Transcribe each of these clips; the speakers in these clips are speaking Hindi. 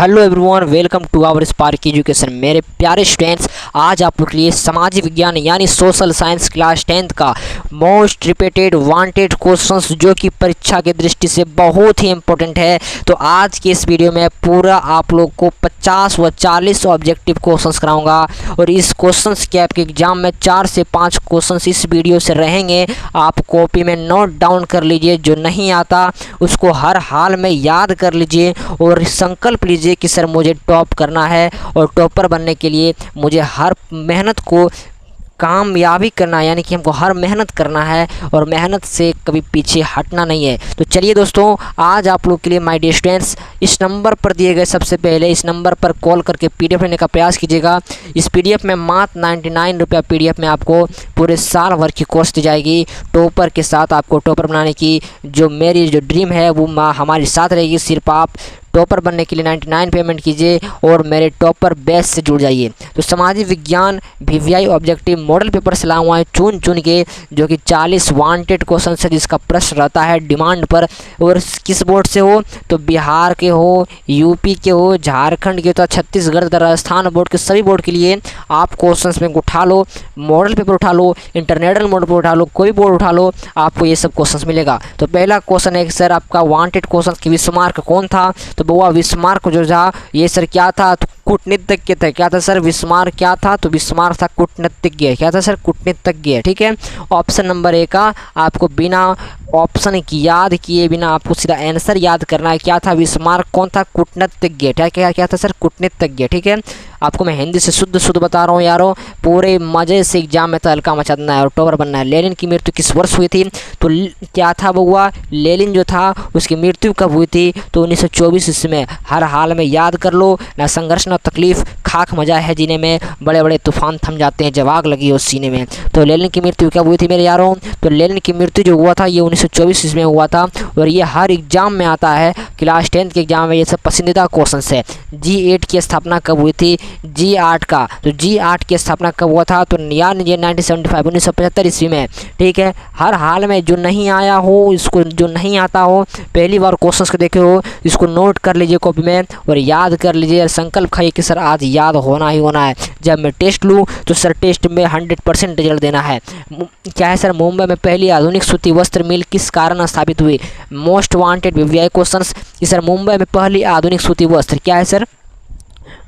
Hello everyone, welcome to our Spark Education. मेरे प्यारे स्टूडेंट्स, आज आप लोग के लिए सामाजिक विज्ञान यानी सोशल साइंस क्लास 10th का मोस्ट रिपीटेड वांटेड क्वेश्चंस जो कि परीक्षा की दृष्टि से बहुत ही इंपॉर्टेंट है। तो आज के इस वीडियो में पूरा आप लोग को 50 व 40 ऑब्जेक्टिव क्वेश्चंस कराऊंगा और इस क्वेश्चंस के आपके एग्जाम में 4 से 5 क्वेश्चंस इस वीडियो से रहेंगे। आप कॉपी में नोट डाउन कर लीजिए, जो नहीं आता उसको हर हाल में याद कर लीजिए और संकल्प लीजिए कि सर मुझे टॉप करना है और टॉपर बनने के लिए मुझे हर मेहनत को कामयाबी करना है, यानी कि हमको हर मेहनत करना है और मेहनत से कभी पीछे हटना नहीं है। तो चलिए दोस्तों, आज आप लोग के लिए माय डियर स्टूडेंट्स इस नंबर पर दिए गए सबसे पहले इस नंबर पर कॉल करके पीडीएफ लेने का प्रयास कीजिएगा। इस पीडीएफ में मात्र 99 रुपया पीडीएफ में आपको पूरे साल भर की कोर्स दी जाएगी। टॉपर के साथ आपको टॉपर बनाने की जो मेरी जो ड्रीम है वो हमारे साथ रहेगी। सिर्फ आप टॉपर बनने के लिए 99 पेमेंट कीजिए और मेरे टॉपर बैच से जुड़ जाइए। तो सामाजिक विज्ञान वीवीआई ऑब्जेक्टिव मॉडल पेपर से लाया हुआ है चुन के, जो कि 40 वांटेड क्वेश्चन है जिसका प्रश्न रहता है डिमांड पर। और किस बोर्ड से हो तो बिहार के हो, यूपी के हो, झारखंड के तो छत्तीसगढ़, राजस्थान बोर्ड के सभी बोर्ड के लिए आप क्वेश्चन में उठा लो, मॉडल पेपर उठा लो, इंटरनेशनल मॉडल पेपर उठा लो, कोई बोर्ड उठा लो, आपको ये सब क्वेश्चन मिलेगा। तो पहला क्वेश्चन है सर आपका वांटेड क्वेश्चन की विस्मार्क कौन था? तो वो विस्मार्क जो था ये सर क्या था? तो कूटनीतिज्ञ था। क्या था सर? विस्मार्क क्या था? तो विस्मार्क था कूटनीतिज्ञ। क्या था सर? कूटनीतिज्ञ। ठीक है, ऑप्शन नंबर ए का आपको बिना ऑप्शन की याद किए बिना आपको सीधा आंसर याद करना है। क्या था? विस्मार्क कौन था? कूटनीतिज्ञ। क्या था सर? कूटनीतिज्ञ। ठीक है, आपको मैं हिंदी से शुद्ध बता रहा हूँ यारों, पूरे मजे से एग्जाम में तहलका मचाना है और टॉपर बनना है। लेनिन की मृत्यु किस वर्ष हुई थी? तो क्या था बउआ? लेनिन जो था उसकी मृत्यु कब हुई थी? तो 1924 ईस्वी में। हर हाल में याद कर लो, ना संघर्ष ना तकलीफ, खाक मजा है जीने में, बड़े बड़े तूफान थम जाते हैं जब आग लगी हो सीने में। तो लेनिन की मृत्यु कब हुई थी मेरे यारों? तो लेनिन की मृत्यु जो हुआ था ये 1924 ईस्वी में हुआ था और ये हर एग्जाम में आता है। क्लास 10th के एग्जाम में ये सब पसंदीदा क्वेश्चन है। G8 की स्थापना कब हुई थी? G8 का तो G8 की स्थापना कब हुआ था? तो यार 1975 1975 ईस्वी में। ठीक है, हर हाल में जो नहीं आया हो, इसको जो नहीं आता हो, पहली बार क्वेश्चंस को देखे हो, इसको नोट कर लीजिए कॉपी में और याद कर लीजिए और संकल्प खाइए कि सर आज याद होना ही होना है। जब मैं टेस्ट लूँ तो सर टेस्ट में 100% रिजल्ट देना है। क्या है सर? मुंबई में पहली आधुनिक सूती वस्त्र मिल किस कारण स्थापित हुई? मोस्ट वांटेड वीवीआई क्वेश्चंस कि सर मुंबई में पहली आधुनिक सूती वस्त्र क्या है सर?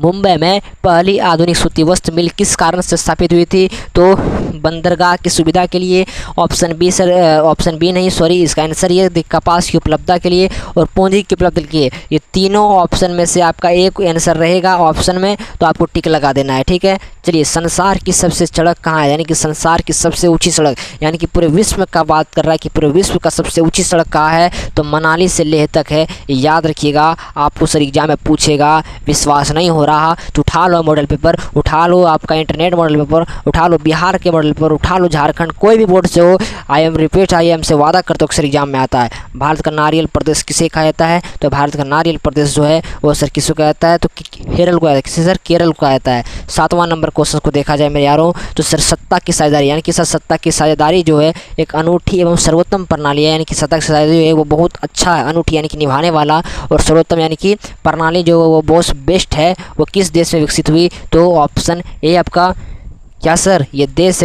मुंबई में पहली आधुनिक सूती वस्त्र मिल किस कारण से स्थापित हुई थी? तो बंदरगाह की सुविधा के लिए। Option B sir, option B नहीं सॉरी, इसका आंसर ये कपास की उपलब्धता के लिए और पूंजी की उपलब्धता के लिए। ये तीनों ऑप्शन में से आपका एक आंसर रहेगा ऑप्शन में, तो आपको टिक लगा देना है। ठीक है, चलिए संसार की सबसे सड़क कहाँ है? यानी कि संसार की सबसे ऊँची सड़क, यानी कि पूरे विश्व का बात कर रहा है कि पूरे विश्व का सबसे ऊँची सड़क कहाँ है? तो मनाली से लेह तक है। याद रखिएगा, आपको सर एग्जाम में पूछेगा। विश्वास नहीं हो रहा तो उठा लो मॉडल पेपर, उठा लो आपका इंटरनेट मॉडल पेपर, उठा लो बिहार के मॉडल पेपर, उठा लो झारखंड, कोई भी बोर्ड से हो। आई एम से वादा करता हूँ अक्सर एग्जाम में आता है। भारत का नारियल प्रदेश किसे कहा जाता है? तो भारत का नारियल प्रदेश जो है वो सर किसको कहा जाता है? तो केरल को, किसे सर? केरल को कहा जाता है। 7वां नंबर क्वेश्चन को देखा जाए मेरे यारों, तो सर सत्ता की साझेदारी, यानी कि सर सत्ता की साझेदारी जो है एक अनूठी एवं सर्वोत्तम प्रणाली है। यानी कि सत्ता की साझेदारी है वो बहुत अच्छा है, अनूठी यानी कि निभाने वाला, और सर्वोत्तम यानी कि प्रणाली जो वो बहुत बेस्ट है, वो किस देश में विकसित हुई? तो ऑप्शन ए आपका क्या सर? ये देश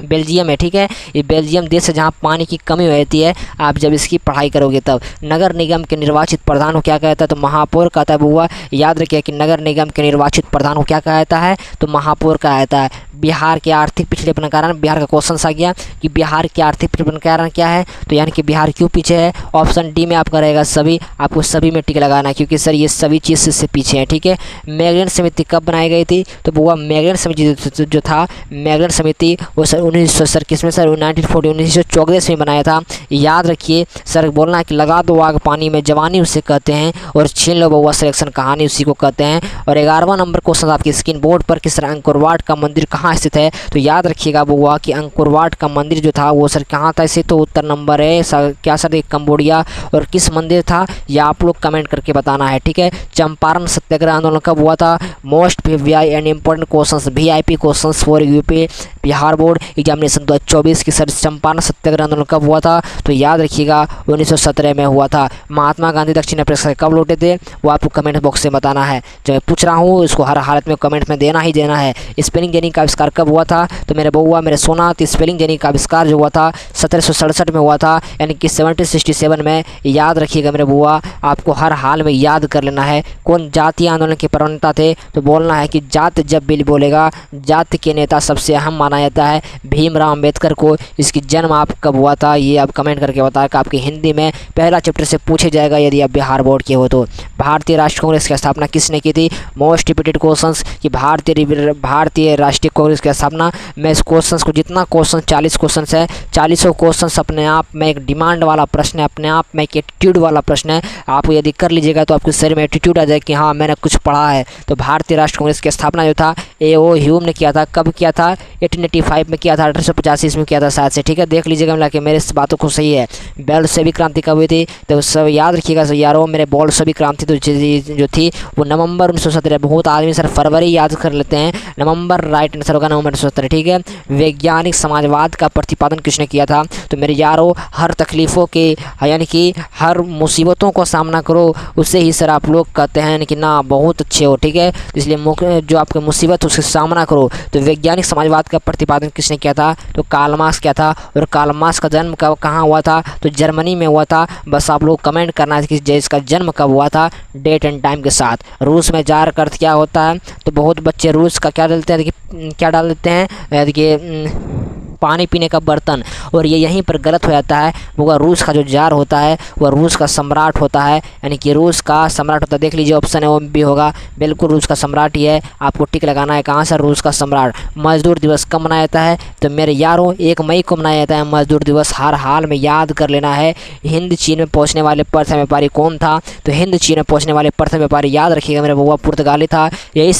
बेल्जियम है। ठीक है, ये बेल्जियम देश है जहाँ पानी की कमी रहती है। आप जब इसकी पढ़ाई करोगे तब। नगर निगम के निर्वाचित प्रधान को क्या कहता है? तो महापौर कहता है बुआ। याद रखिए कि नगर निगम के निर्वाचित प्रधान को क्या कहता है? तो महापौर कहता है। बिहार के आर्थिक पिछड़ेपन का कारण, बिहार का क्वेश्चन आ गया कि बिहार के आर्थिक पिछड़ेपन का कारण क्या है? तो यानी कि बिहार क्यों पीछे है? ऑप्शन डी में आपका रहेगा सभी। आपको सभी में टिक लगाना है क्योंकि सर ये सभी चीज़ से पीछे है। ठीक है, मैग्रेंट समिति कब बनाई गई थी? तो बुआ मैग्रेंट समिति जो था, मैग्रेंट समिति वो सर 1900 सर किसमें सर? 1934 में बनाया था। याद रखिए सर, बोलना है कि लगा दो आग पानी में जवानी उसे कहते हैं और छीन लो बउआ सिलेक्शन कहानी उसी को कहते हैं। और 11वां नंबर क्वेश्चन आपकी स्क्रीन बोर्ड पर कि सर अंकुरवाट का मंदिर कहाँ स्थित है? तो याद रखिएगा बउआ कि अंकुरवाट का मंदिर जो था वो सर कहाँ था? इसे तो उत्तर नंबर है सर, क्या सर? कंबोडिया। और किस मंदिर था ये आप लोग कमेंट करके बताना है। ठीक है, चंपारण सत्याग्रह आंदोलन कब हुआ था? Most VVI and important questions VIP questions for UP Bihar board examination 2024 की सर चंपारण सत्याग्रह आंदोलन कब हुआ था? तो याद रखिएगा 1917 में हुआ था। महात्मा गांधी दक्षिण अफ्रीका से कब लौटे थे? वो आपको कमेंट बॉक्स से बताना है। जो मैं पूछ रहा हूँ इसको हर हालत में कमेंट में देना ही देना है। स्पेलिंग जेनी का आविष्कार कब हुआ था? तो मेरे बउआ मेरे सोना, तो स्पेलिंग जेनी का आविष्कार जो हुआ था 1767 में हुआ था, यानी कि 1767 में। याद रखिएगा मेरे बुआ, आपको हर हाल में याद कर लेना है। कौन जातीय आंदोलन के प्रणेता थे? तो बोलना है कि जात जब भी बोलेगा जात के नेता सबसे अहम माना जाता है भीमराव अंबेडकर को। इसकी जन्म आप कब हुआ था ये आप कमेंट करके बताएं कि आपकी हिंदी में पहला चैप्टर से पूछे जाएगा यदि आप बिहार बोर्ड के हो तो। भारतीय राष्ट्रीय कांग्रेस की स्थापना किसने की थी? मोस्ट रिपीटेड क्वेश्चंस कि भारतीय राष्ट्रीय कांग्रेस की स्थापना। मैं इस क्वेश्चंस को जितना क्वेश्चन 40 क्वेश्चन है, 40 क्वेश्चन अपने आप में एक डिमांड वाला प्रश्न है, अपने आप में एक एटीट्यूड वाला प्रश्न है। आप यदि कर लीजिएगा तो आपके शरीर में एटीट्यूड आ जाए कि हाँ मैंने कुछ पढ़ा है। तो भारतीय राष्ट्रीय कांग्रेस की स्थापना जो था A.O. ह्यूम ने किया था। कब किया था? 1885 में किया था, 1885 में किया था शायद से। ठीक है, देख लीजिएगा मिला के मेरे इस बातों को सही है। बोल्शेविक क्रांति कब हुई थी? तो सब याद रखिएगा यारों, मेरे बोल्शेविक क्रांति तो जो थी वो नवंबर 1917। बहुत आदमी सर फरवरी याद कर लेते हैं, नवंबर राइट आंसर होगा, नवंबर 1917। ठीक है, वैज्ञानिक समाजवाद का प्रतिपादन किसने किया था? तो मेरे यारों, हर तकलीफ़ों के यानी कि हर मुसीबतों को सामना करो, उससे ही सर आप लोग कहते हैं कि ना बहुत अच्छे हो। ठीक है, इसलिए जो आपके मुसीबत उसका सामना करो। तो वैज्ञानिक समाजवाद का प्रतिपादन किसने किया था? तो कार्ल मार्क्स किया था। और कार्ल मार्क्स का जन्म कहाँ हुआ था? तो जर्मनी में हुआ था। बस आप लोग कमेंट करना है कि इसका जन्म कब हुआ था, डेट एंड टाइम के साथ। रूस में जार का अर्थ क्या होता है? तो बहुत बच्चे रूस का क्या डालते हैं, क्या डाल देते हैं कि पानी पीने का बर्तन, और ये यहीं पर गलत हो जाता है। वो रूस का जो जार होता है वह रूस का सम्राट होता है, यानी कि रूस का सम्राट होता है। देख लीजिए ऑप्शन है वो भी होगा, बिल्कुल रूस का सम्राट ही है। आपको टिक लगाना है कहाँ से, रूस का सम्राट। मजदूर दिवस कब मनाया जाता है? तो मेरे यारों 1 मई को मनाया जाता है मजदूर दिवस। हर हाल में याद कर लेना है। हिंद चीन में पहुँचने वाले प्रथम व्यापारी कौन था? तो हिंद चीन में पहुँचने वाले प्रथम व्यापारी याद रखिएगा मेरे बउआ पुर्तगाली था। यही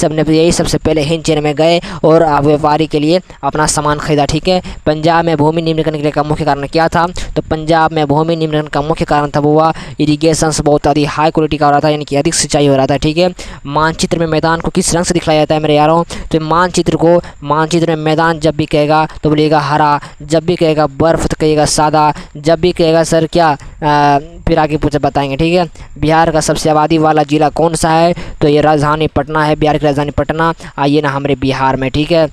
सबसे पहले हिंद चीन में गए और व्यापारी के लिए अपना सामान खरीदा। ठीक है, पंजाब में भूमि निम्नीकरण का मुख्य कारण क्या था? तो पंजाब में भूमि निम्नीकरण का मुख्य कारण था वो इरिगेशन बहुत अधिक हाई क्वालिटी का हो रहा था, यानी कि अधिक सिंचाई हो रहा था। ठीक है, मानचित्र में मैदान को किस रंग से दिखलाया जाता है मेरे यारों? तो मानचित्र में मैदान जब भी कहेगा तो बोलिएगा हरा, जब भी कहेगा बर्फ तो कहिएगा सादा, जब भी कहेगा सर क्या फिर आगे पूछे बताएंगे। ठीक है, बिहार का सबसे आबादी वाला जिला कौन सा है? तो ये राजधानी पटना है, बिहार की राजधानी पटना। आइए ना हमारे बिहार में। ठीक है,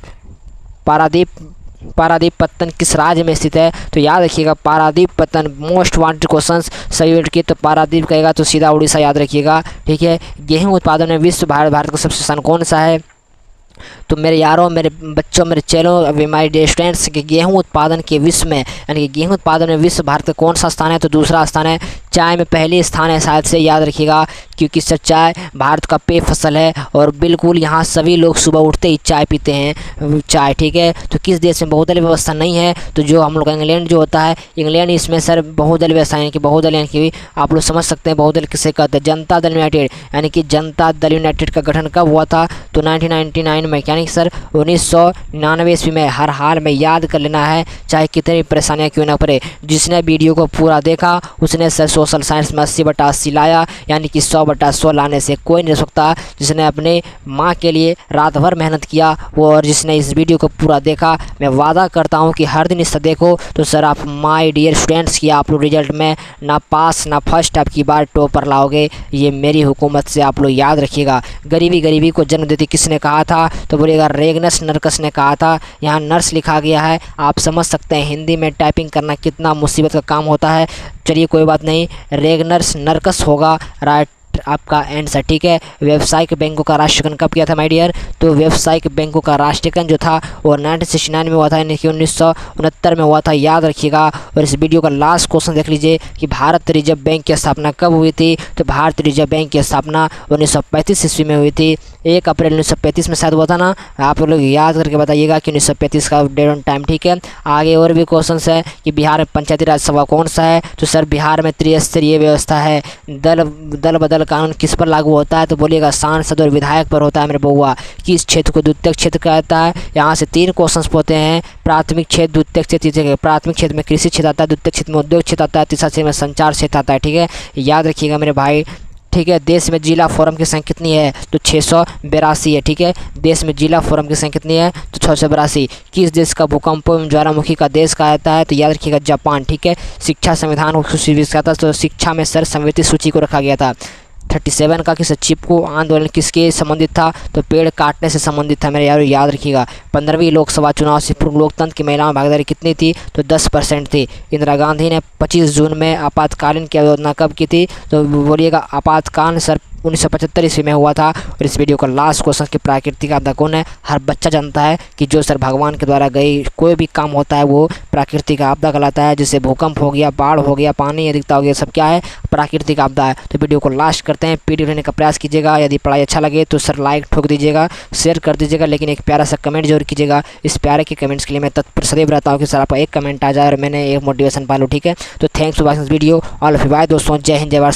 पारादीप पत्तन किस राज्य में स्थित है? तो याद रखिएगा पारादीप पत्तन मोस्ट वांटेड क्वेश्चंस सभी की। तो पारादीप कहेगा तो सीधा उड़ीसा याद रखिएगा। ठीक है, गेहूं उत्पादन में विश्व भारत का सबसे स्थान कौन सा है? तो मेरे यारों, मेरे बच्चों, मेरे चेलों, माय डियर स्टूडेंट्स, के गेहूं उत्पादन के विश्व में यानी कि गेहूं उत्पादन में विश्व भारत का कौन सा स्थान है? तो दूसरा स्थान है। चाय में पहले स्थान है शायद से, याद रखिएगा, क्योंकि सर चाय भारत का पेय फसल है और बिल्कुल यहाँ सभी लोग सुबह उठते ही चाय पीते हैं चाय। ठीक है, तो किस देश में बहुदलीय व्यवस्था नहीं है? तो जो हम लोग का इंग्लैंड जो होता है, इंग्लैंड इसमें सर बहुदलीय व्यवस्था, यानी कि बहुदल, यानी कि आप लोग समझ सकते हैं बहुदल किसे कहते हैं। जनता दल यूनाइटेड, यानी कि जनता दल यूनाइटेड का गठन कब हुआ था? तो 1999 में, यानी सर 1999 ईस्वी में। हर हाल में याद कर लेना है, चाहे कितनी परेशानियां क्यों ना पड़े। जिसने वीडियो को पूरा देखा उसने सर सोशल साइंस में 80/80 लाया, यानी कि 100/100 लाने से कोई नहीं सकता। जिसने अपने माँ के लिए रात भर मेहनत किया वो, और जिसने इस वीडियो को पूरा देखा, मैं वादा करता हूँ कि हर दिन इससे देखो तो सर आप माय डियर स्टूडेंट्स की आप लोग रिजल्ट में ना पास ना फर्स्ट, आपकी बार टॉपर लाओगे। ये मेरी हुकूमत से आप लोग याद रखिएगा। गरीबी को जन्म देती किसने कहा था? तो बोलिएगा रेगनस नर्कस ने कहा था। यहाँ नर्स लिखा गया है, आप समझ सकते हैं हिंदी में टाइपिंग करना कितना मुसीबत का काम होता है। चलिए कोई बात नहीं, रेगनस नर्कस होगा राइट आपका आंसर। ठीक है, व्यावसायिक बैंकों का राष्ट्रीयकरण कब किया था माय डियर? तो व्यावसायिक बैंकों का राष्ट्रीयकरण जो था वो 1969 में हुआ था, यानी कि 1969 में हुआ था, याद रखिएगा। और इस वीडियो का लास्ट क्वेश्चन देख लीजिए कि भारत रिजर्व बैंक की स्थापना कब हुई थी? तो भारत रिजर्व बैंक की स्थापना 1935 ईस्वी में हुई थी। 1 अप्रैल 1935 में शायद हुआ था ना, आप लोग याद करके बताइएगा कि 1935 का डेट ऑन टाइम। ठीक है, आगे और भी क्वेश्चन है कि बिहार में पंचायती राज सभा कौन सा है? तो सर बिहार में त्रिस्तरीय व्यवस्था है। दल बदल कानून किस पर लागू होता है? तो बोलिएगा सांसद और विधायक पर होता है मेरे बउआ। किस क्षेत्र को द्वितीयक क्षेत्र कहता है? यहाँ से 3 क्वेश्चन होते हैं, प्राथमिक क्षेत्र, द्वितीयक क्षेत्र। प्राथमिक क्षेत्र में कृषि क्षेत्र आता है, द्वितीयक क्षेत्र में उद्योग क्षेत्र आता है, तीसरा क्षेत्र में संचार क्षेत्र आता है। ठीक है, याद रखिएगा मेरे भाई। ठीक है। देश में जिला फोरम की संख्या कितनी है? तो 682 है। ठीक है, देश में जिला फोरम की संख्या कितनी है? तो 682। किस देश का भूकंप एवं ज्वालामुखी का देश कहा जाता है? तो याद रखिएगा जापान। ठीक है। शिक्षा संविधान को सूचीबद्ध किया था, तो शिक्षा में सर्वसम्मति सूची को रखा गया था। 37 का किस चिपको आंदोलन किसके संबंधित था? तो पेड़ काटने से संबंधित था मेरे यार, याद रखिएगा। 15वीं लोकसभा चुनाव से पूर्व लोकतंत्र की महिलाओं में भागीदारी कितनी थी? तो 10% थी। इंदिरा गांधी ने 25 जून में आपातकालीन की अवधारणा कब की थी? तो बोलिएगा आपातकाल सर 1975 ईस्वी में हुआ था। और इस वीडियो का लास्ट क्वेश्चन कि प्राकृतिक आपदा कौन है? हर बच्चा जानता है कि जो सर भगवान के द्वारा गई कोई भी काम होता है वो प्राकृतिक आपदा कहलाता है। जैसे भूकंप हो गया, बाढ़ हो गया, पानी अधिकता हो गया, सब क्या है? प्राकृतिक आपदा है। तो वीडियो को लास्ट करते हैं, पीडीएफ लेने का प्रयास कीजिएगा। यदि पढ़ाई अच्छा लगे तो सर लाइक ठोक दीजिएगा, शेयर कर दीजिएगा, लेकिन एक प्यारा सा कमेंट जरूर कीजिएगा। इस प्यारे के कमेंट्स के लिए मैं तत्पर सदैव रहता हूँ कि सर आपका एक कमेंट आ जाए और मैंने एक मोटिवेशन पा लूँ। ठीक है, तो thanks for watching this video. All of you bye दोस्तों, जय हिंद, जय भारत।